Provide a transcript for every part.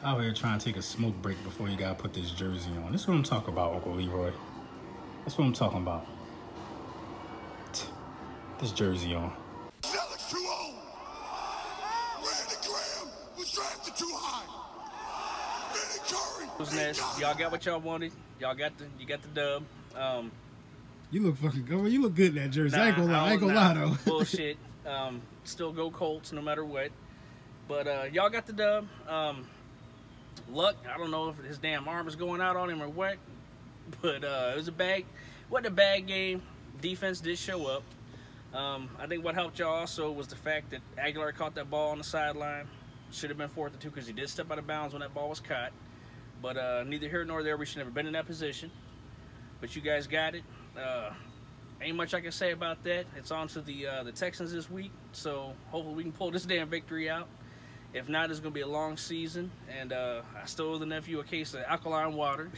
Out here trying to take a smoke break before you gotta put this jersey on. This is what I'm talking about, Uncle Leroy. That's what I'm talking about. This jersey on. Alex too old. Randy Graham was drafted too high. Curry. Y'all got what y'all wanted. You got the dub. You look fucking good. You look good in that jersey. I ain't gonna lie though. Bullshit. Still go Colts no matter what. But y'all got the dub. Luck, I don't know if his damn arm is going out on him or what. But it was wasn't a bad game. Defense did show up. I think what helped y'all also was the fact that Aguilar caught that ball on the sideline. Should have been 4th and 2 because he did step out of bounds when that ball was caught. But neither here nor there. We should never been in that position. But you guys got it. Ain't much I can say about that. It's on to the Texans this week. So hopefully we can pull this damn victory out. If not, it's going to be a long season. And I still owe the nephew a case of alkaline water.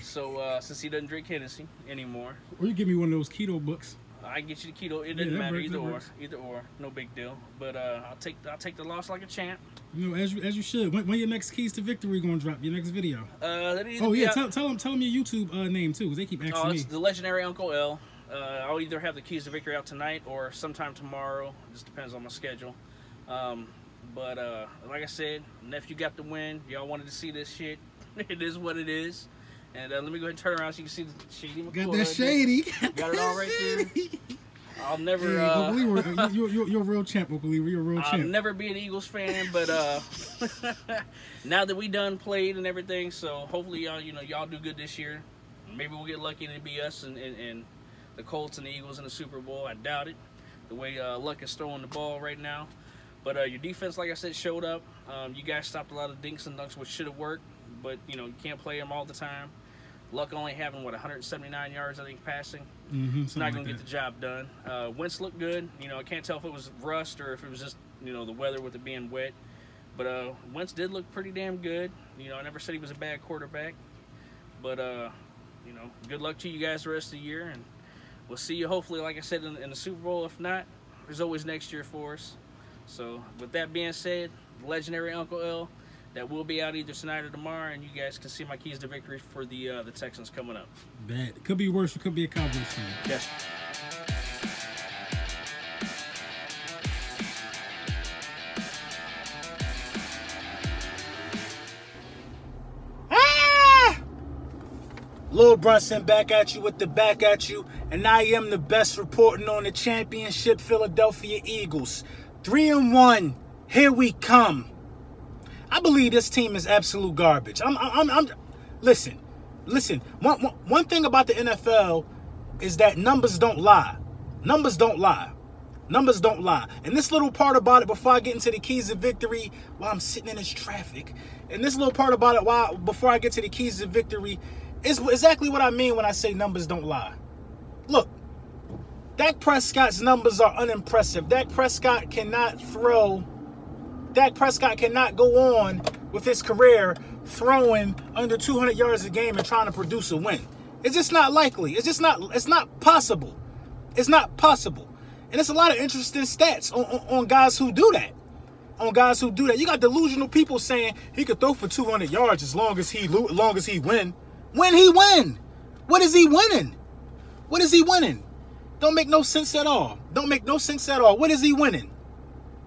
So since he doesn't drink Hennessy anymore. Or you give me one of those keto books. I can get you the keto. It doesn't matter either or. No big deal. But I'll take the loss like a champ. You know, as you should. When your next keys to victory gonna drop? Your next video? Oh yeah, tell them your YouTube name too, because they keep asking me. It's the legendary Uncle L. I'll either have the keys to victory out tonight or sometime tomorrow. It just depends on my schedule. But like I said, nephew got the win. Y'all wanted to see this shit. It is what it is. And let me go ahead and turn around so you can see the shady. Got that shady. Got it all right there. I'll never. Yeah, you're a real champ, Uncle Leroy. You're a real champ. I'll never be an Eagles fan, but now that we done played and everything, so hopefully y'all do good this year. Maybe we'll get lucky and it'll be us and the Colts and the Eagles in the Super Bowl. I doubt it. The way Luck is throwing the ball right now. But your defense, like I said, showed up. You guys stopped a lot of dinks and dunks, which should have worked. But you can't play them all the time. Luck only having 179 yards, I think, passing. It's not going to get the job done. Wentz looked good. I can't tell if it was rust or if it was just the weather with it being wet. But Wentz did look pretty damn good. I never said he was a bad quarterback. But good luck to you guys the rest of the year, and we'll see you hopefully, like I said, in the Super Bowl. If not, there's always next year for us. So with that being said, legendary Uncle L. That will be out either tonight or tomorrow, and you guys can see my keys to victory for the Texans coming up. Bad. It could be worse. It could be a Cowboys fan. Yes. Lil Brunson back at you with the back at you, and I am the best reporting on the championship Philadelphia Eagles. 3-1. Here we come. I believe this team is absolute garbage. Listen. One thing about the NFL is that numbers don't lie. Numbers don't lie. Numbers don't lie. And this little part about it, before I get into the keys of victory, while I'm sitting in this traffic, and this little part about it, before I get to the keys of victory, is exactly what I mean when I say numbers don't lie. Look, Dak Prescott's numbers are unimpressive. Dak Prescott cannot go on with his career throwing under 200 yards a game and trying to produce a win. It's just not likely. It's not possible. It's not possible. And there's a lot of interesting stats on guys who do that. You got delusional people saying he could throw for 200 yards as long as he win. When he win? What is he winning? What is he winning? Don't make no sense at all. What is he winning?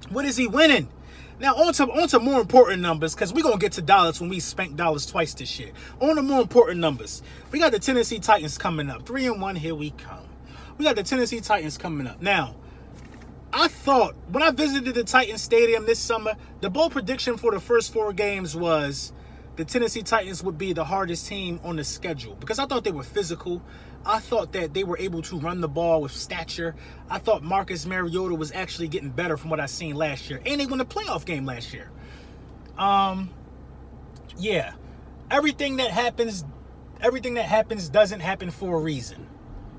What is he winning? Now, on to more important numbers, because we're going to get to dollars when we spank dollars twice this year. On to more important numbers. We got the Tennessee Titans coming up. 3-1, here we come. We got the Tennessee Titans coming up. Now, I thought, when I visited the Titans Stadium this summer, the bold prediction for the first 4 games was the Tennessee Titans would be the hardest team on the schedule, because I thought they were physical. I thought that they were able to run the ball with stature. I thought Marcus Mariota was actually getting better from what I seen last year. And they won the playoff game last year. Yeah. Everything that happens doesn't happen for a reason.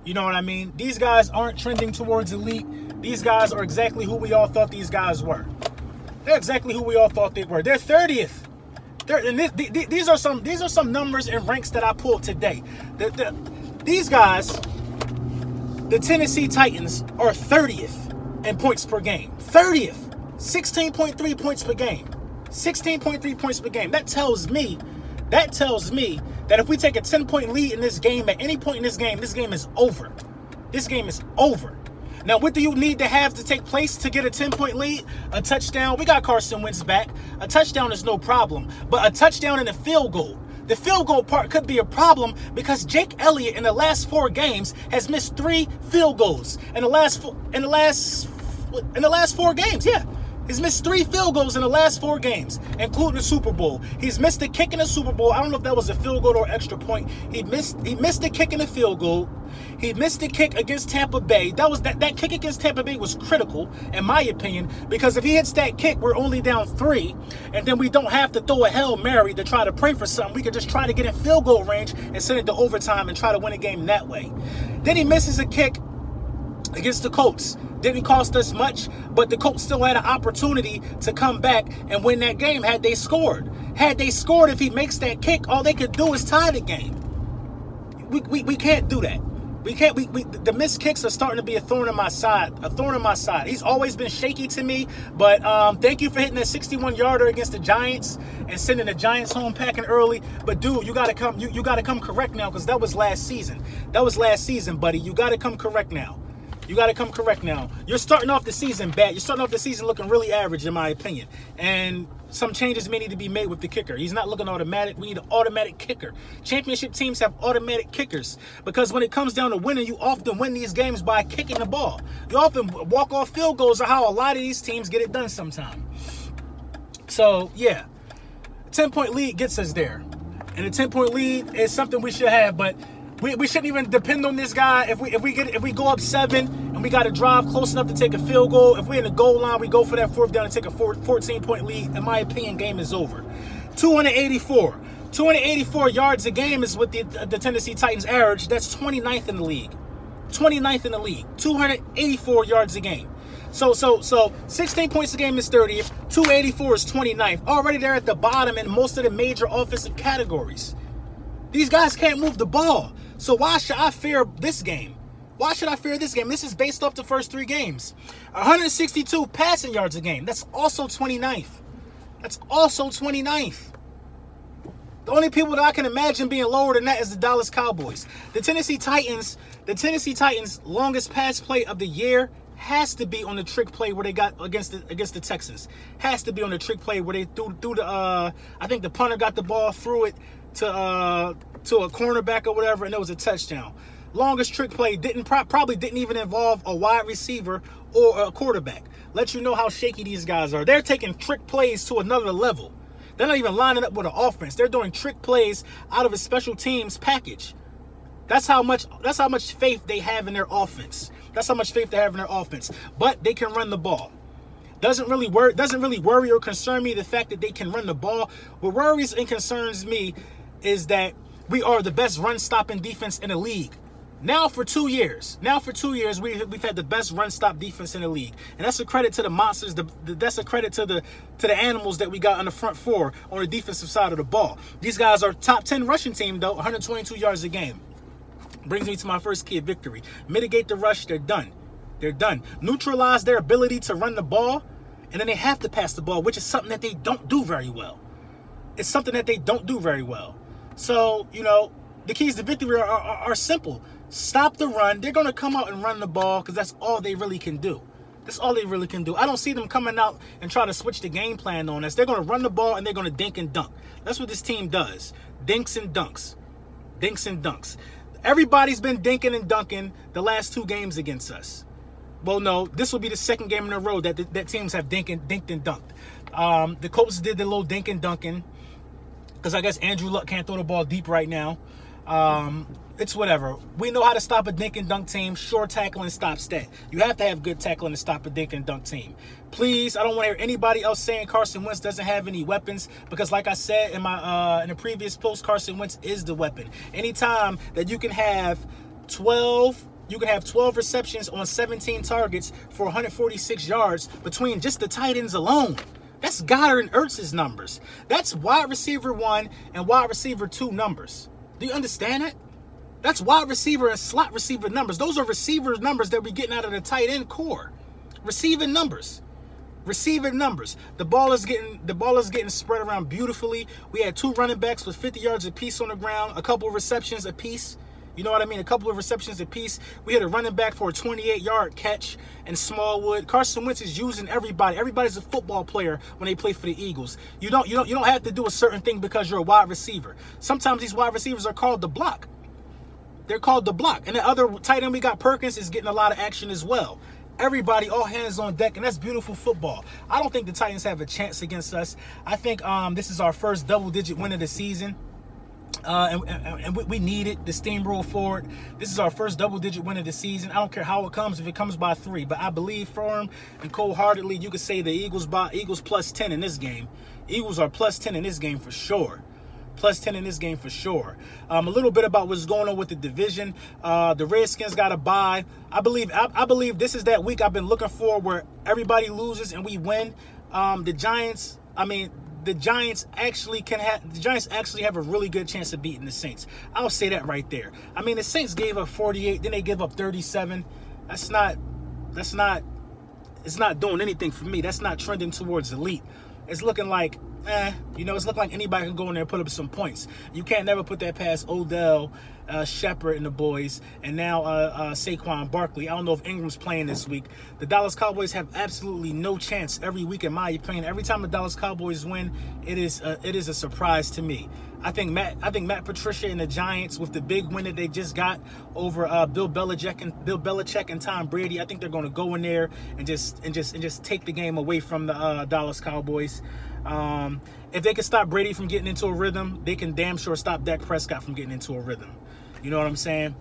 You know what I mean? These guys aren't trending towards elite. These guys are exactly who we all thought these guys were. They're exactly who we all thought they were. They're 30th. These are some numbers and ranks that I pulled today. These guys, the Tennessee Titans, are 30th in points per game. 30th. 16.3 points per game. 16.3 points per game. That tells me that if we take a 10-point lead in this game at any point in this game is over. This game is over. Now, what do you need to have to take place to get a 10-point lead? A touchdown. We got Carson Wentz back. A touchdown is no problem. But a touchdown and a field goal. The field goal part could be a problem because Jake Elliott in the last 4 games has missed 3 field goals in the last 4 games. Yeah. He's missed 3 field goals in the last 4 games, including the Super Bowl. He's missed a kick in the Super Bowl. I don't know if that was a field goal or extra point. He missed a kick in the field goal. He missed a kick against Tampa Bay. That kick against Tampa Bay was critical, in my opinion, because if he hits that kick, we're only down 3, and then we don't have to throw a Hail Mary to try to pray for something. We could just try to get in field goal range and send it to overtime and try to win a game that way. Then he misses a kick against the Colts. Didn't cost us much, but the Colts still had an opportunity to come back and win that game had they scored. Had they scored, if he makes that kick, all they could do is tie the game. We can't do that. We can't. The missed kicks are starting to be a thorn in my side. A thorn in my side. He's always been shaky to me, but thank you for hitting that 61-yarder against the Giants and sending the Giants home packing early. But dude, you gotta come. You gotta come correct now because that was last season. That was last season, buddy. You gotta come correct now. You got to come correct now. You're starting off the season bad. You're starting off the season looking really average, in my opinion. And some changes may need to be made with the kicker. He's not looking automatic. We need an automatic kicker. Championship teams have automatic kickers because when it comes down to winning, you often win these games by kicking the ball. You often walk-off field goals are how a lot of these teams get it done sometime. So, yeah. A 10-point lead gets us there. And a 10-point lead is something we should have, but we shouldn't even depend on this guy. If we go up 7 and we got to drive close enough to take a field goal, if we're in the goal line, we go for that 4th down and take a 14-point lead. In my opinion, game is over. 284 yards a game is what the Tennessee Titans average. That's 29th in the league. 29th in the league. 284 yards a game. So 16 points a game is 30th. 284 is 29th. Already they're at the bottom in most of the major offensive categories. These guys can't move the ball. So why should I fear this game? Why should I fear this game? This is based off the first 3 games. 162 passing yards a game. That's also 29th. That's also 29th. The only people that I can imagine being lower than that is the Dallas Cowboys. The Tennessee Titans' longest pass play of the year has to be on the trick play where they got against the Texans. Has to be on the trick play where they threw the I think the punter got the ball, threw it to a cornerback or whatever, and it was a touchdown. Longest trick play probably didn't even involve a wide receiver or a quarterback. Let you know how shaky these guys are. They're taking trick plays to another level. They're not even lining up with an offense. They're doing trick plays out of a special teams package. That's how much faith they have in their offense. That's how much faith they have in their offense. But they can run the ball. Doesn't really worry or concern me the fact that they can run the ball. What worries and concerns me is that we are the best run-stopping defense in the league. Now for 2 years, we've had the best run-stop defense in the league, and that's a credit to the monsters. That's a credit to the animals that we got on the front 4 on the defensive side of the ball. These guys are top 10 rushing team though, 122 yards a game. Brings me to my first key of victory. Mitigate the rush. They're done. They're done. Neutralize their ability to run the ball, and then they have to pass the ball, which is something that they don't do very well. It's something that they don't do very well. So, the keys to victory are simple. Stop the run. They're going to come out and run the ball because that's all they really can do. That's all they really can do. I don't see them coming out and try to switch the game plan on us. They're going to run the ball and they're going to dink and dunk. That's what this team does. Dinks and dunks. Dinks and dunks. Everybody's been dinking and dunking the last 2 games against us. Well, no, this will be the 2nd game in a row that teams have dinked and dunked. The Colts did the little dink and dunking because I guess Andrew Luck can't throw the ball deep right now. It's whatever. We know how to stop a dink and dunk team. Short tackling stops that. You have to have good tackling to stop a dink and dunk team. Please, I don't want to hear anybody else saying Carson Wentz doesn't have any weapons because, like I said in my in the previous post, Carson Wentz is the weapon. Anytime that you can have 12 receptions on 17 targets for 146 yards between just the tight ends alone. That's Goddard and Ertz's numbers. That's wide receiver 1 and wide receiver 2 numbers. Do you understand that? That's wide receiver and slot receiver numbers. Those are receiver numbers that we're getting out of the tight end core. Receiving numbers. Receiving numbers. The ball is getting spread around beautifully. We had 2 running backs with 50 yards apiece on the ground, a couple of receptions apiece. You know what I mean? A couple of receptions apiece. We had a running back for a 28-yard catch in Smallwood. Carson Wentz is using everybody. Everybody's a football player when they play for the Eagles. You don't have to do a certain thing because you're a wide receiver. Sometimes these wide receivers are called the block. They're called the block. And the other tight end we got, Perkins, is getting a lot of action as well. Everybody, all hands on deck, and that's beautiful football. I don't think the Titans have a chance against us. I think this is our first double-digit win of the season. And we need it to steamroll forward. This is our first double-digit win of the season. I don't care how it comes, if it comes by 3. But I believe firm and cold-heartedly you could say the Eagles plus 10 in this game. Eagles are plus 10 in this game for sure. Plus 10 in this game for sure. A little bit about what's going on with the division. The Redskins got a bye. I believe this is that week I've been looking for where everybody loses and we win. The Giants actually have a really good chance of beating the Saints. I'll say that right there. I mean, the Saints gave up 48, then they give up 37. It's not doing anything for me. That's not trending towards elite. It's looking like, it's looking like anybody can go in there and put up some points. You can't never put that past Odell, Shepard and the boys, and now Saquon Barkley. I don't know if Ingram's playing this week. The Dallas Cowboys have absolutely no chance every week, in my opinion. Every time the Dallas Cowboys win, it is a surprise to me. I think Matt Patricia and the Giants, with the big win that they just got over Bill Belichick and Tom Brady, I think they're going to go in there and just take the game away from the Dallas Cowboys. If they can stop Brady from getting into a rhythm, they can damn sure stop Dak Prescott from getting into a rhythm. You know what I'm saying?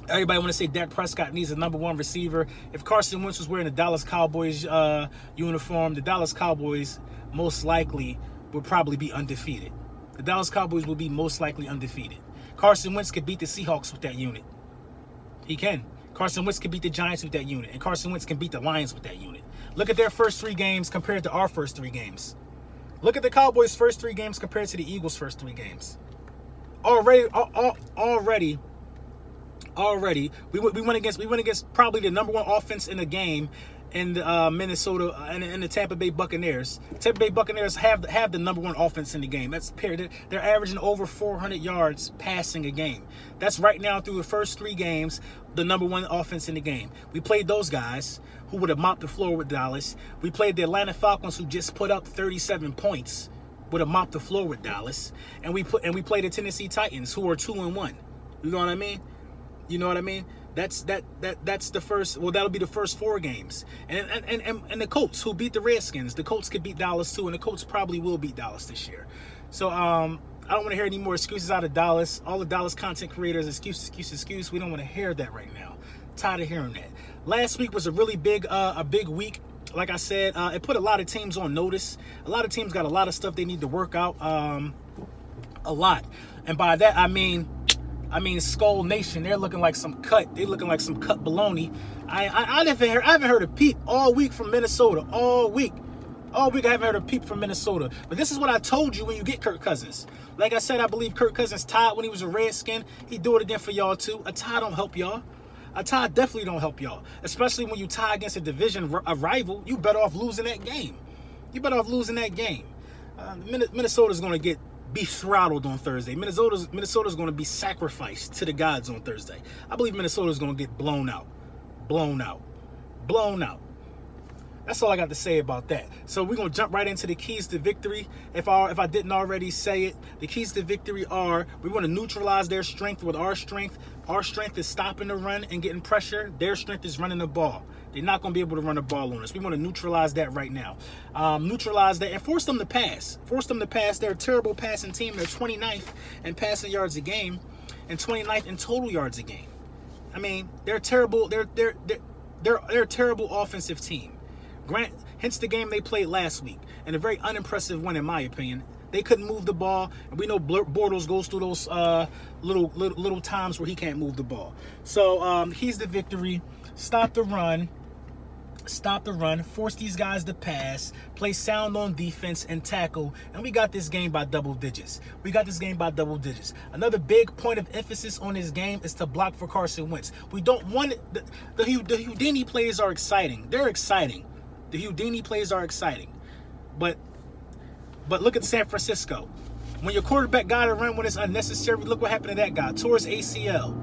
Everybody want to say Dak Prescott needs a #1 receiver. If Carson Wentz was wearing the Dallas Cowboys uniform, the Dallas Cowboys most likely would probably be undefeated. The Dallas Cowboys will be most likely undefeated. Carson Wentz could beat the Seahawks with that unit. He can. Carson Wentz can beat the Giants with that unit. And Carson Wentz can beat the Lions with that unit. Look at their first 3 games compared to our first 3 games. Look at the Cowboys' first 3 games compared to the Eagles' first 3 games. Already, we went against probably the #1 offense in the game in the Minnesota and the Tampa Bay Buccaneers. Tampa Bay Buccaneers have the #1 offense in the game. That's period. They're averaging over 400 yards passing a game. That's right now through the first 3 games, the #1 offense in the game. We played those guys who would have mopped the floor with Dallas. We played the Atlanta Falcons, who just put up 37 points, would have mopped the floor with Dallas. And we played the Tennessee Titans, who are 2-1. You know what I mean? You know what I mean? That's the first. Well, that'll be the first 4 games. And the Colts, who beat the Redskins. The Colts could beat Dallas too, and the Colts probably will beat Dallas this year. So I don't want to hear any more excuses out of Dallas. All the Dallas content creators, excuse. We don't want to hear that right now. Tired of hearing that. Last week was a really big week. Like I said, it put a lot of teams on notice. A lot of teams got a lot of stuff they need to work out. A lot, and by that I mean Skull Nation. They're looking like some cut. They're looking like some cut baloney. I haven't heard a peep all week from Minnesota. All week I haven't heard a peep from Minnesota. But this is what I told you when you get Kirk Cousins. Like I said, I believe Kirk Cousins tied when he was a Redskin. He'd do it again for y'all too. A tie don't help y'all. A tie definitely don't help y'all. Especially when you tie against a division rival. You better off losing that game. Minnesota's going to get beef throttled on Thursday. Minnesota's going to be sacrificed to the gods on Thursday. I believe Minnesota's going to get blown out. That's all I got to say about that. So we're going to jump right into the keys to victory. If I didn't already say it, the keys to victory are we want to neutralize their strength with our strength. Our strength is stopping the run and getting pressure. Their strength is running the ball. They're not going to be able to run the ball on us. We want to neutralize that right now. Neutralize that and force them to pass. They're a terrible passing team. They're 29th in passing yards a game and 29th in total yards a game. I mean, they're terrible. They're a terrible offensive team. Hence the game they played last week, and a very unimpressive win in my opinion. They couldn't move the ball, and we know Bortles goes through those little times where he can't move the ball. So he's the victory. Stop the run, force these guys to pass, play sound on defense, and tackle, and we got this game by double digits. Another big point of emphasis on this game is to block for Carson Wentz. We don't want it. The Houdini plays are exciting. They're exciting. The Houdini plays are exciting. But look at San Francisco. When your quarterback got to run when it's unnecessary, look what happened to that guy. Tore his ACL.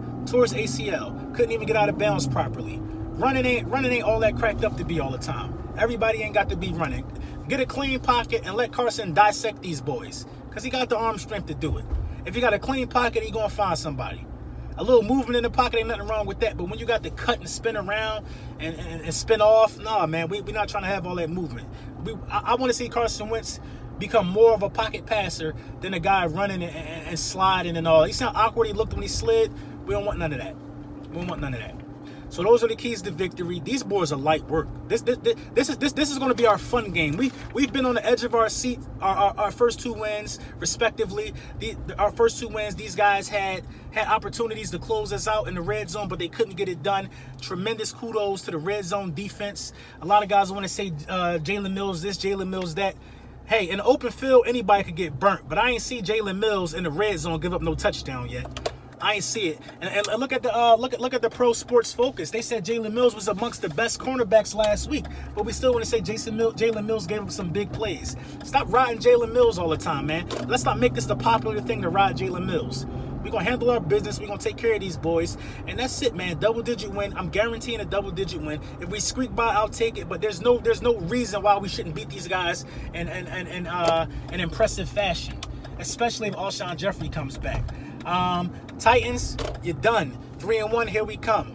Couldn't even get out of bounds properly. Running ain't all that cracked up to be all the time. Everybody ain't got to be running. Get a clean pocket and let Carson dissect these boys. Because he got the arm strength to do it. If you got a clean pocket, he going to find somebody. A little movement in the pocket, ain't nothing wrong with that. But when you got to cut and spin around and spin off, nah, man, we're not trying to have all that movement. I want to see Carson Wentz become more of a pocket passer than a guy running and sliding and all. You see how awkward he looked when he slid? We don't want none of that. We don't want none of that. So those are the keys to victory. These boys are light work. This is going to be our fun game. We've been on the edge of our seat. Our first 2 wins, respectively. Our first 2 wins. These guys had opportunities to close us out in the red zone, but they couldn't get it done. Tremendous kudos to the red zone defense. A lot of guys want to say Jalen Mills this, Jalen Mills that. Hey, in the open field, anybody could get burnt, but I ain't see Jalen Mills in the red zone give up no touchdown yet. I ain't see it. And look at the Pro Sports Focus. They said Jalen Mills was amongst the best cornerbacks last week, but we still want to say Jalen Mills gave up some big plays. Stop riding Jalen Mills all the time, man. Let's not make this the popular thing to ride Jalen Mills. We're going to handle our business. We're going to take care of these boys. And that's it, man. Double-digit win. I'm guaranteeing a double-digit win. If we squeak by, I'll take it. But there's no reason why we shouldn't beat these guys in impressive fashion, especially if Alshon Jeffrey comes back. Titans, you're done. 3-1, here we come.